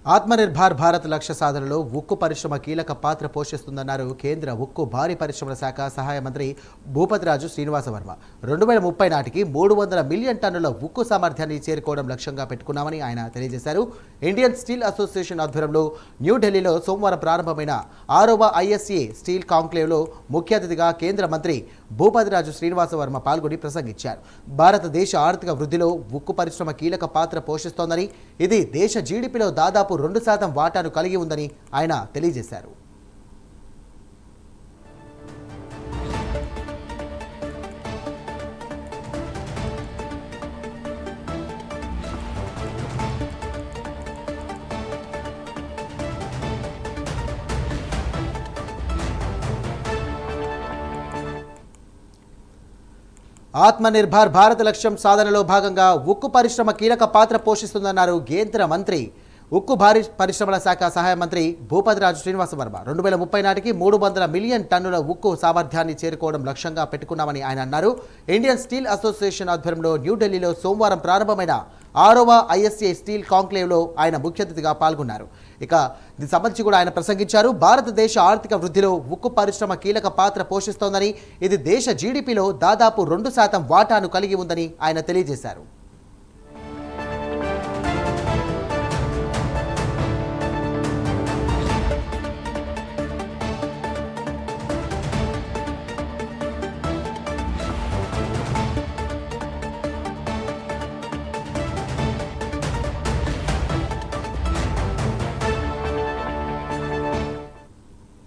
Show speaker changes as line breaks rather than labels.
ఆత్మనిర్భర్ భారత్ లక్ష్య సాధనలో ఉక్కు పరిశ్రమ కీలక పాత్ర పోషిస్తుందన్నారు కేంద్ర ఉక్కు భారీ పరిశ్రమల శాఖ సహాయ మంత్రి భూపతిరాజు శ్రీనివాసవర్మ. 2030 నాటికి 300 మిలియన్ టన్నుల ఉక్కు సామర్థ్యాన్ని చేరుకోవడం లక్ష్యంగా పెట్టుకున్నామని ఆయన తెలియజేశారు. ఇండియన్ స్టీల్ అసోసియేషన్ ఆధ్వర్యంలో న్యూఢిల్లీలో సోమవారం ప్రారంభమైన 6వ ఐఎస్ఏ స్టీల్ కాంక్లేవ్లో ముఖ్య అతిథిగా కేంద్ర మంత్రి భూపతిరాజు శ్రీనివాసవర్మ పాల్గొని ప్రసంగించారు. భారతదేశ ఆర్థిక వృద్ధిలో ఉక్కు పరిశ్రమ కీలక పాత్ర పోషిస్తోందని, ఇది దేశ జీడీపీలో దాదాపు 2% వాటాను కలిగి ఉందని ఆయన తెలియజేశారు. ఆత్మనిర్భర్ భారత్ లక్ష్యం సాధనలో భాగంగా ఉక్కు పరిశ్రమ కీలక పాత్ర పోషిస్తుందన్నారు కేంద్ర మంత్రి ఉక్కు భారీ పరిశ్రమల శాఖ సహాయ మంత్రి భూపతిరాజు శ్రీనివాసవర్మ. 2030 నాటికి 300 మిలియన్ టన్నుల ఉక్కు సామర్థ్యాన్ని చేరుకోవడం లక్ష్యంగా పెట్టుకున్నామని ఆయన అన్నారు. ఇండియన్ స్టీల్ అసోసియేషన్ ఆధ్వర్యంలో న్యూఢిల్లీలో సోమవారం ప్రారంభమైన 6వ ఐఎస్ఏ స్టీల్ కాంక్లేవ్లో ఆయన ముఖ్య అతిథిగా పాల్గొన్నారు. ఇక దీనికి సంబంధించి కూడా ఆయన ప్రసంగించారు. భారతదేశ ఆర్థిక వృద్ధిలో ఉక్కు పరిశ్రమ కీలక పాత్ర పోషిస్తోందని, ఇది దేశ జీడీపీలో దాదాపు 2% వాటాను కలిగి ఉందని ఆయన తెలియజేశారు.